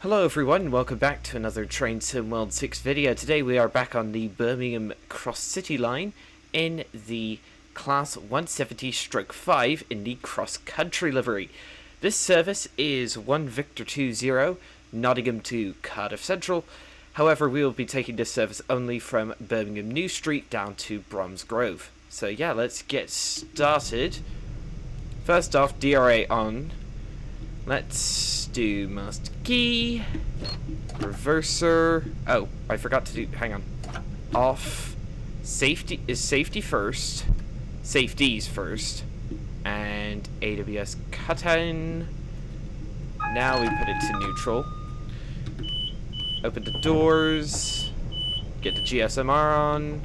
Hello everyone, welcome back to another Train Sim World 6 video. Today we are back on the Birmingham Cross City line in the Class 170/5 in the CrossCountry livery. This service is 1 Victor 20, Nottingham to Cardiff Central. However, we will be taking this service only from Birmingham New Street down to Bromsgrove. So yeah, let's get started. First off, DRA on. Let's do master key, reverser. Oh, I forgot to do, hang on. Off. Safety is safety first. Safeties first. And AWS cut in. Now we put it to neutral. Open the doors. Get the GSMR on.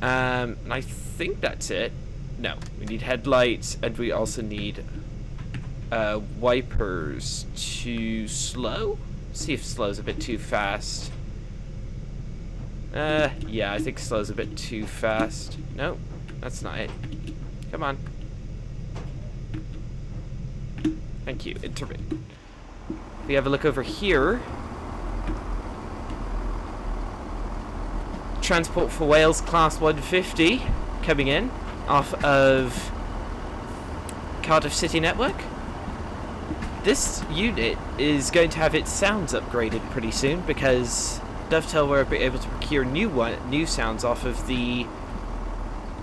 And I think that's it. No, we need headlights and we also need wipers to slow. See if slow's a bit too fast. Yeah, I think slow's a bit too fast. No, that's not it. Come on. Thank you. Intermittent. If we have a look over here. Transport for Wales Class 150 coming in off of Cardiff City Network. This unit is going to have its sounds upgraded pretty soon because Dovetail were able to procure new sounds off of the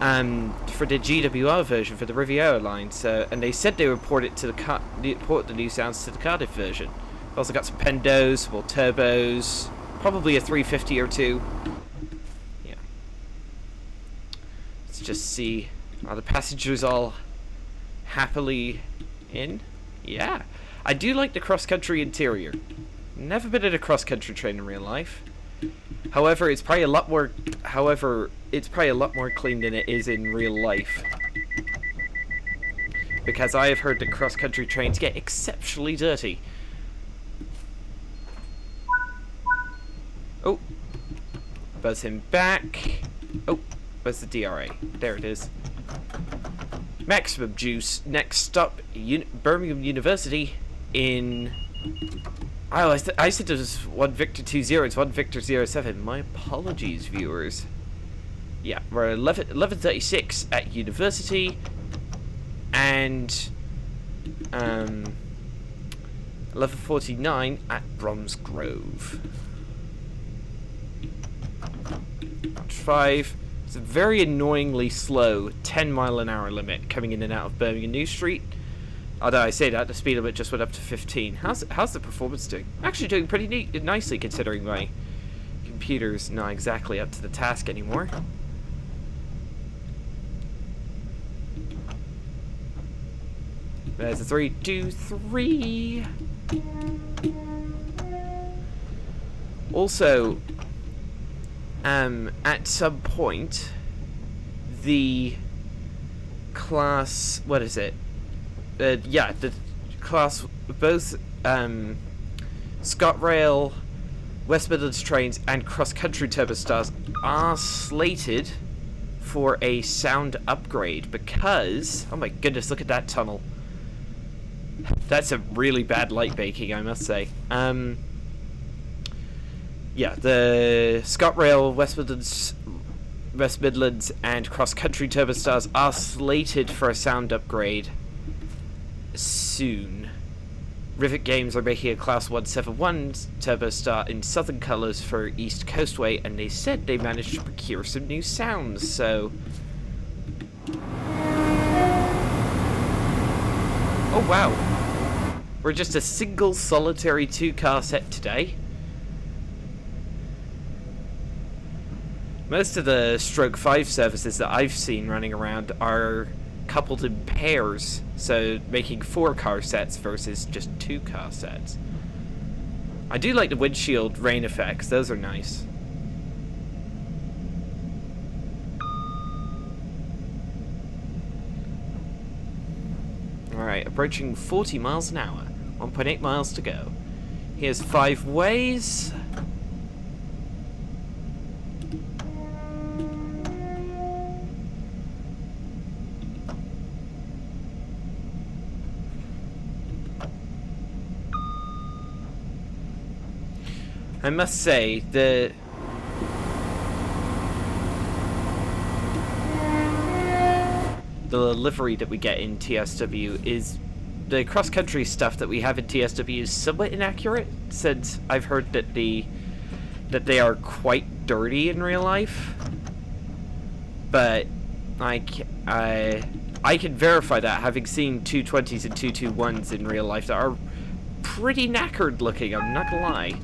for the GWR version for the Riviera line. So, and they said they would port it to port the new sounds to the Cardiff version. We've also got some Pendos, more turbos, probably a 350 or two. Yeah. Let's just see. Are the passengers all happily in? Yeah. I do like the cross-country interior. Never been in a cross-country train in real life. However, it's probably a lot more. It's probably a lot more clean than it is in real life. Because I have heard that cross-country trains get exceptionally dirty. Oh, buzz him back. Oh, where's the DRA? There it is. Maximum juice. Next stop, Birmingham University. In I said it was 1 Victor 20, it's 1 Victor 07. My apologies, viewers. Yeah, we're 11:36 at University and 11:49 at Bromsgrove. 5. It's a very annoyingly slow 10-mile-an-hour limit coming in and out of Birmingham New Street. Although I say that, the speed limit just went up to 15. How's the performance doing? Actually doing pretty nicely considering my computer's not exactly up to the task anymore. There's a 3, 2, 3. Also, at some point, the class, what is it? Yeah, the class, both ScotRail, West Midlands trains, and cross-country Turbostars are slated for a sound upgrade because, oh my goodness, look at that tunnel. That's a really bad light baking, I must say. Yeah, the ScotRail, West Midlands, and cross-country Turbostars are slated for a sound upgrade soon. Rivet Games are making a Class 171 Turbostar in Southern colours for East Coastway, and they said they managed to procure some new sounds, so... Oh wow! We're just a single solitary 2-car set today. Most of the Stroke 5 services that I've seen running around are coupled in pairs, so making 4-car sets versus just 2-car sets. I do like the windshield rain effects, those are nice. Alright, approaching 40 miles an hour, 1.8 miles to go. Here's 5 ways. I must say, the livery that we get in TSW is... The cross-country stuff that we have in TSW is somewhat inaccurate, since I've heard that they are quite dirty in real life. But I can verify that, having seen 220s and 221s in real life that are pretty knackered looking, I'm not gonna lie.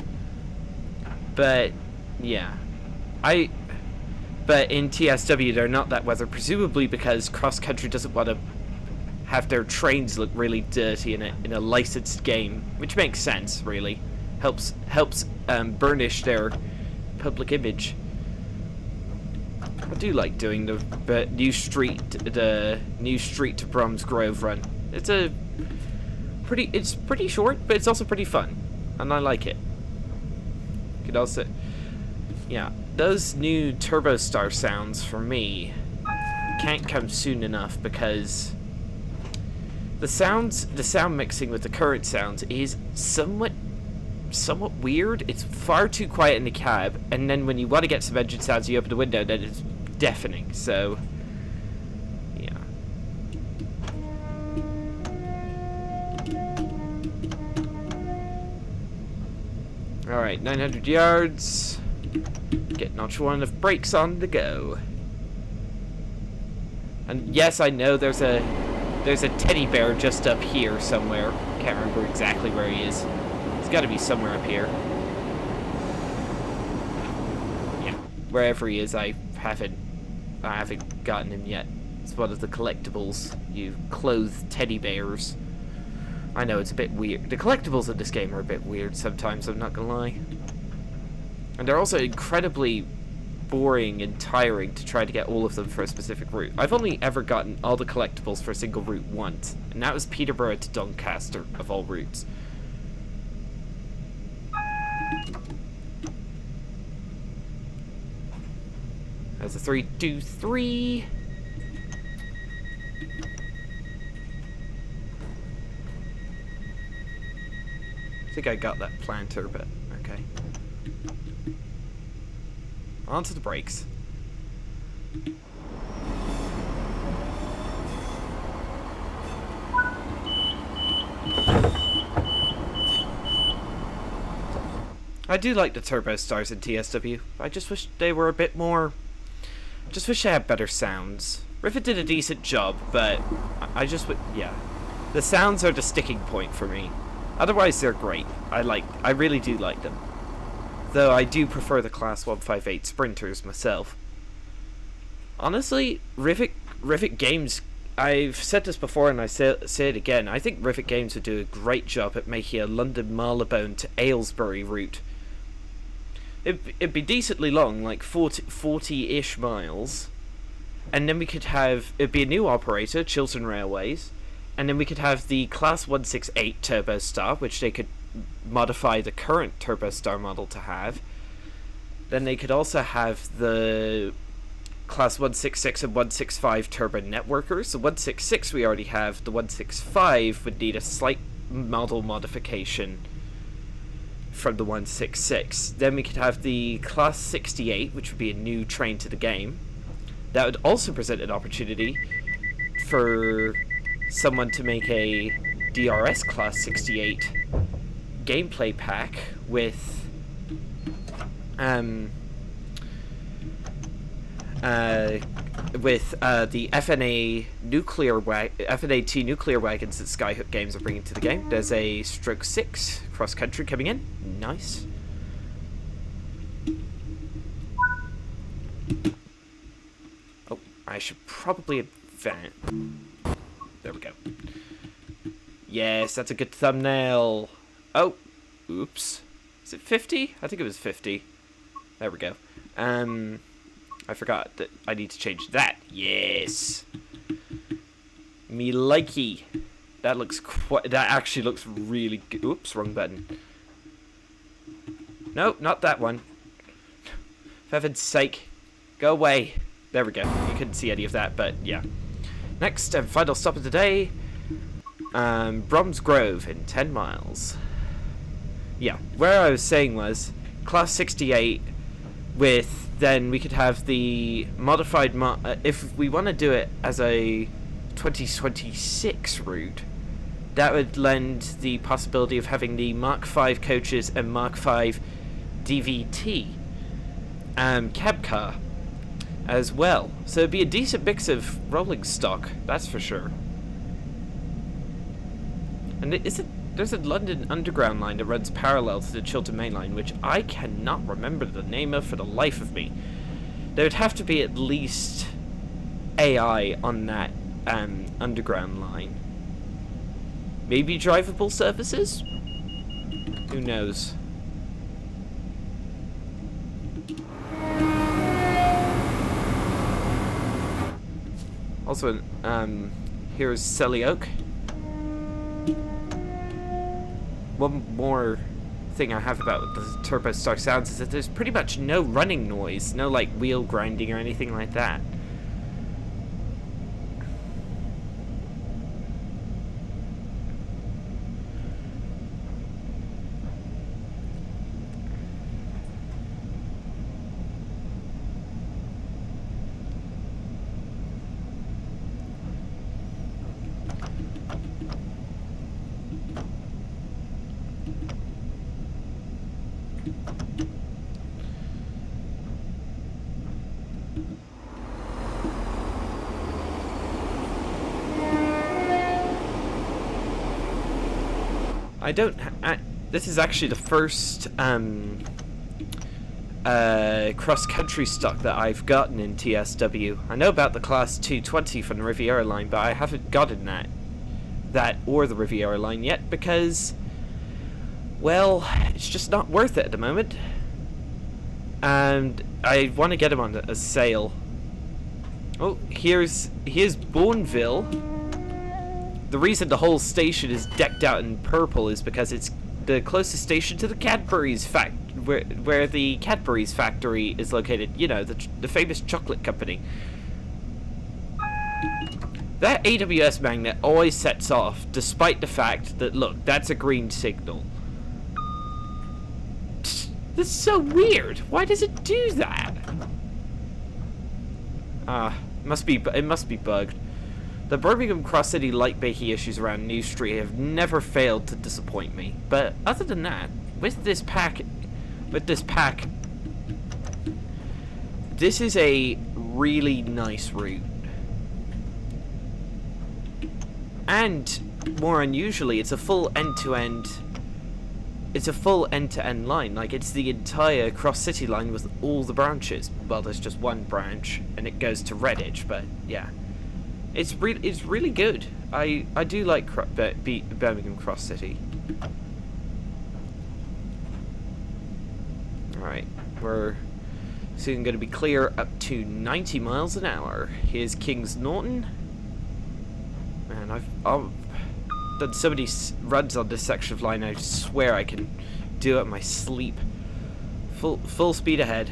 But, yeah. But in TSW, they're not that weather, presumably because CrossCountry doesn't want to have their trains look really dirty in a licensed game, which makes sense, really. Helps burnish their public image. I do like doing the new street to Bromsgrove run. It's pretty short, but it's also pretty fun, and I like it. You could also, yeah, those new Turbostar sounds for me can't come soon enough, because the sound mixing with the current sounds is somewhat weird. It's far too quiet in the cab, and then when you want to get some engine sounds, you open the window, then it's deafening. So, yeah. Alright, 900 yards. Get notch 1 of brakes on the go. And yes, I know there's a teddy bear just up here somewhere. Can't remember exactly where he is. He's got to be somewhere up here. Yeah, wherever he is, I haven't gotten him yet. It's one of the collectibles. You clothed teddy bears. I know it's a bit weird. The collectibles in this game are a bit weird sometimes, I'm not gonna lie. And they're also incredibly boring and tiring to try to get all of them for a specific route. I've only ever gotten all the collectibles for a single route once, and that was Peterborough to Doncaster, of all routes. That's a 3-2-3. I think I got that planter, but okay. Onto the brakes. I do like the Turbostars in TSW. I just wish they were a bit more... Just wish they had better sounds. Rivet did a decent job, but I just would... Yeah. The sounds are the sticking point for me. Otherwise, they're great. I really do like them. Though I do prefer the Class 158 Sprinters myself. Honestly, Rivet Games... I've said this before and I say it again. I think Rivet Games would do a great job at making a London Marylebone to Aylesbury route. It'd be decently long, like 40-ish miles. And then we could have... It'd be a new operator, Chiltern Railways. And then we could have the Class 168 Turbostar, which they could modify the current Turbostar model to have. Then they could also have the Class 166 and 165 Turbo Networkers. The 166 we already have. The 165 would need a slight model modification from the 166. Then we could have the Class 68, which would be a new train to the game. That would also present an opportunity for someone to make a DRS Class 68 gameplay pack with the FNAT nuclear wagons that Skyhook Games are bringing to the game. There's a Stroke 6 cross-country coming in. Nice. Oh, I should probably advance. There we go. Yes, that's a good thumbnail. Oh, oops. Is it 50? I think it was 50. There we go. I forgot that I need to change that. Yes. Me likey. That looks quite... That actually looks really good. Oops, wrong button. No, not that one. For heaven's sake. Go away. There we go. You couldn't see any of that, but yeah. Next and final stop of the day. Bromsgrove in 10 miles. Yeah, where I was saying was... Class 68 with, then we could have the modified, if we want to do it as a 2026 route, that would lend the possibility of having the Mark V coaches and Mark V DVT cab car as well. So it'd be a decent mix of rolling stock, that's for sure. And there's a London Underground line that runs parallel to the Chiltern Main Line, which I cannot remember the name of for the life of me. There would have to be at least AI on that Underground line. Maybe drivable surfaces? Who knows? Also, here's Selly Oak. One more thing I have about the Turbostar sounds is that there's pretty much no running noise, no like wheel grinding or anything like that. This is actually the first cross-country stock that I've gotten in TSW. I know about the Class 220 from the Riviera line, but I haven't gotten that or the Riviera line yet because, well, it's just not worth it at the moment. And I want to get them on a sale. Oh, here's Bourneville. The reason the whole station is decked out in purple is because it's the closest station to the Cadbury's where the Cadbury's factory is located. You know, the famous chocolate company. That AWS magnet always sets off, despite the fact that, look, that's a green signal. That's so weird. Why does it do that? It must be bugged. The Birmingham Cross-City light baking issues around New Street have never failed to disappoint me. But other than that, with this pack, this is a really nice route. And more unusually, it's a full end-to-end line. Like, it's the entire cross-city line with all the branches. Well, there's just one branch, and it goes to Redditch, but yeah. It's really good. I do like Birmingham Cross City. Alright, we're soon going to be clear up to 90 miles an hour. Here's Kings Norton. Man, I've done so many runs on this section of line, I swear I can do it in my sleep. Full speed ahead.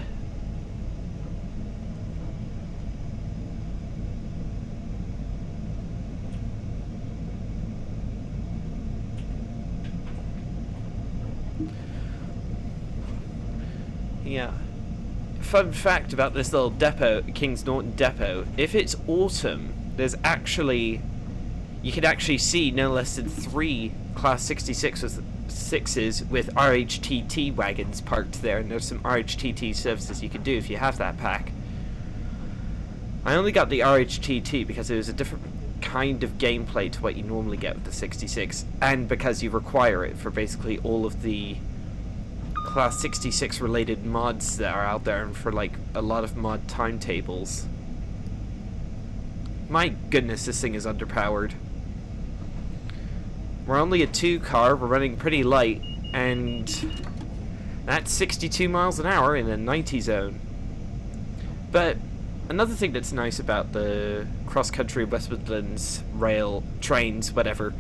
Yeah. Fun fact about this little depot, Kings Norton depot, if it's autumn, there's actually, you can actually see no less than 3 Class 66s with RHTT wagons parked there, and there's some RHTT services you can do if you have that pack. I only got the RHTT because it was a different kind of gameplay to what you normally get with the 66, and because you require it for basically all of the Class 66 related mods that are out there, and for like a lot of mod timetables. My goodness, this thing is underpowered. We're only a 2 car, we're running pretty light, and that's 62 miles an hour in a 90 zone. But another thing that's nice about the CrossCountry West Midlands rail, trains, whatever,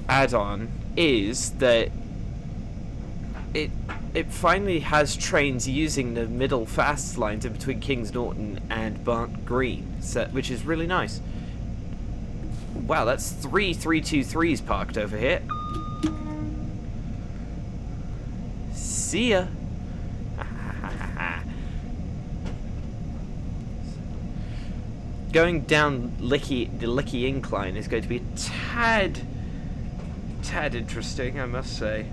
add-on is that it finally has trains using the middle fast lines in between Kings Norton and Barnt Green, which is really nice. Wow, that's 3 323s parked over here. See ya. going down the Licky incline is going to be a tad interesting, I must say.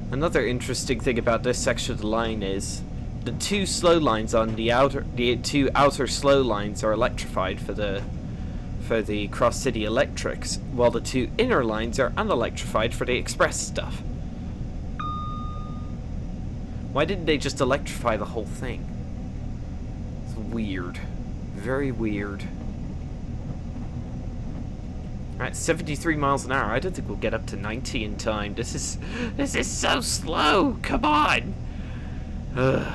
Another interesting thing about this section of the line is the two slow lines on the two outer slow lines are electrified for the cross city electrics, while the two inner lines are unelectrified for the express stuff. Why didn't they just electrify the whole thing? It's weird. Very weird. Alright, 73 miles an hour. I don't think we'll get up to 90 in time. This is so slow. Come on. Ugh.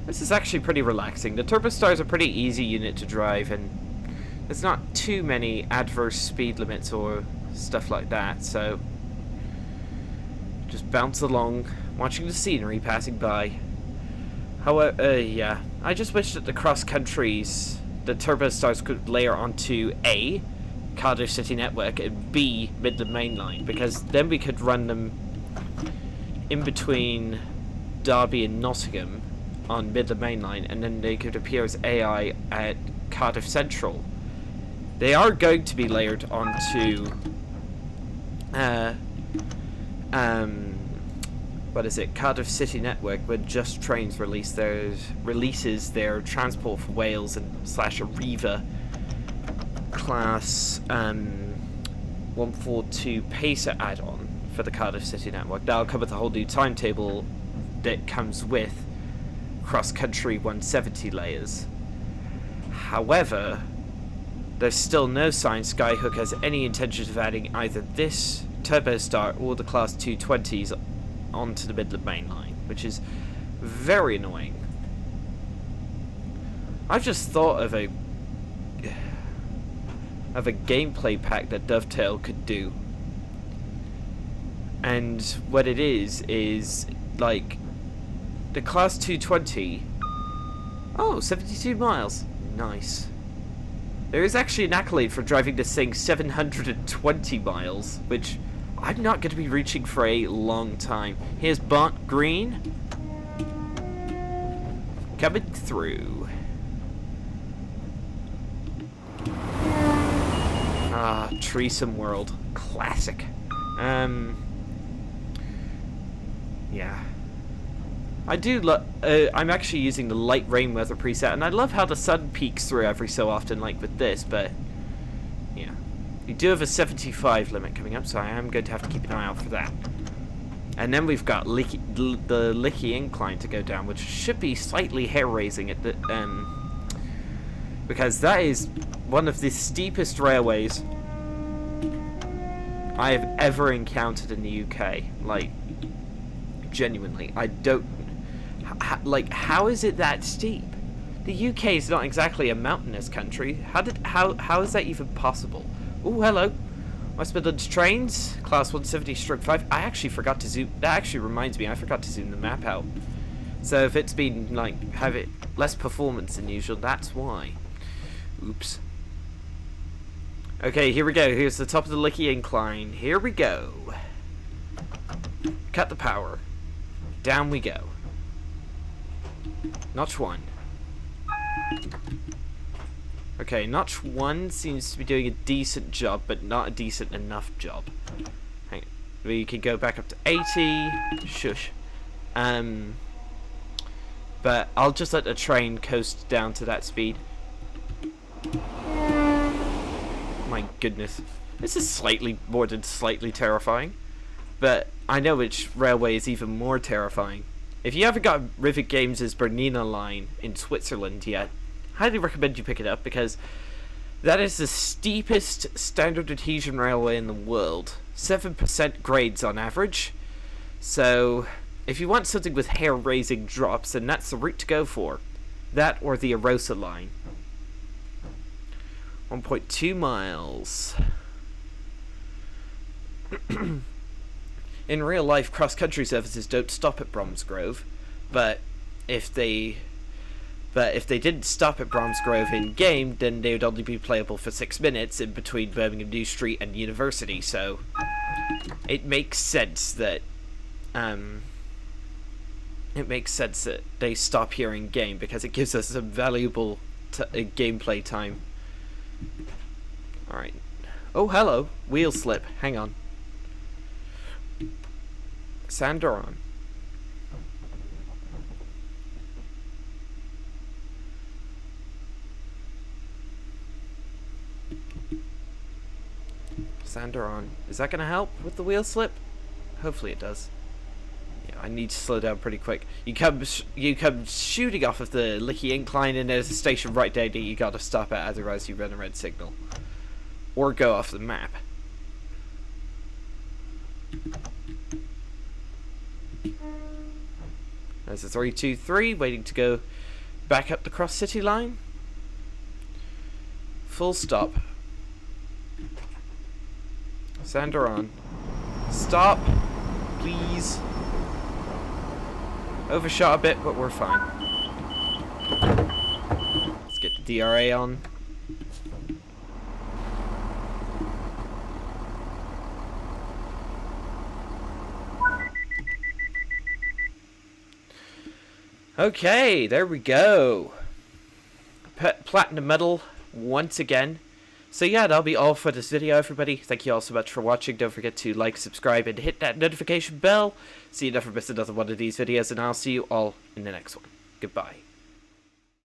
This is actually pretty relaxing. The Turbostar is a pretty easy unit to drive, and there's not too many adverse speed limits or stuff like that, so just bounce along, watching the scenery passing by. However, yeah, I just wish that the CrossCountries, the Turbostars, could layer onto A, Cardiff City Network, and B, Midland Main Line, because then we could run them in between Derby and Nottingham on Midland Main Line, and then they could appear as AI at Cardiff Central. They are going to be layered onto what is it, Cardiff City Network, when Just Trains releases their Transport for Wales and / Arriva class 142 Pacer add-on for the Cardiff City Network. That'll come with a whole new timetable that comes with CrossCountry 170 layers. However, there's still no sign Skyhook has any intention of adding either this Turbostar or the Class 220s onto the Midland Main Line, which is very annoying. I've just thought of a gameplay pack that Dovetail could do, and what it is like the Class 220. Oh, 72 miles. Nice. There is actually an accolade for driving this thing 720 miles, which I'm not going to be reaching for a long time. Here's Bont Green. Coming through. Ah, Treesome World. Classic. Yeah. I do I'm actually using the light rain weather preset, and I love how the sun peeks through every so often, like with this, but yeah. We do have a 75 limit coming up, so I am going to have to keep an eye out for that. And then we've got the Licky incline to go down, which should be slightly hair-raising at the because that is one of the steepest railways I have ever encountered in the UK. Like, genuinely, I don't like, how is it that steep? The UK is not exactly a mountainous country. How is that even possible? Oh, hello. West Midlands trains, Class 170/5. I actually forgot to zoom. That actually reminds me, I forgot to zoom the map out. So if it's been, like, have it less performance than usual, that's why. Oops. Okay, here we go. Here's the top of the Licky incline. Here we go. Cut the power. Down we go. Notch 1. Okay, Notch 1 seems to be doing a decent job, but not a decent enough job. Hang on. We can go back up to 80. Shush. But I'll just let the train coast down to that speed. My goodness. This is slightly more than slightly terrifying. But I know which railway is even more terrifying. If you haven't got Rivet Games' Bernina line in Switzerland yet, highly recommend you pick it up, because that is the steepest standard adhesion railway in the world. 7% grades on average. So if you want something with hair-raising drops, then that's the route to go for. That or the Arosa line. 1.2 miles. In real life, cross-country services don't stop at Bromsgrove. But if they didn't stop at Bromsgrove in game, then they would only be playable for 6 minutes in between Birmingham New Street and University. So it makes sense that they stop here in game, because it gives us some valuable gameplay time. All right. Oh, hello. Wheel slip. Hang on. Sander on. Sander on. Is that going to help with the wheel slip? Hopefully it does. Yeah, I need to slow down pretty quick. You come shooting off of the Licky Incline, and there's a station right there that you got to stop at, otherwise you run a red signal. Or go off the map. There's a 323 waiting to go back up the Cross City line. Full stop. Sander on. Stop, please. Overshot a bit, but we're fine. Let's get the DRA on. Okay, there we go. Platinum medal once again. So yeah, that'll be all for this video, everybody. Thank you all so much for watching. Don't forget to like, subscribe, and hit that notification bell so you never miss another one of these videos, and I'll see you all in the next one. Goodbye.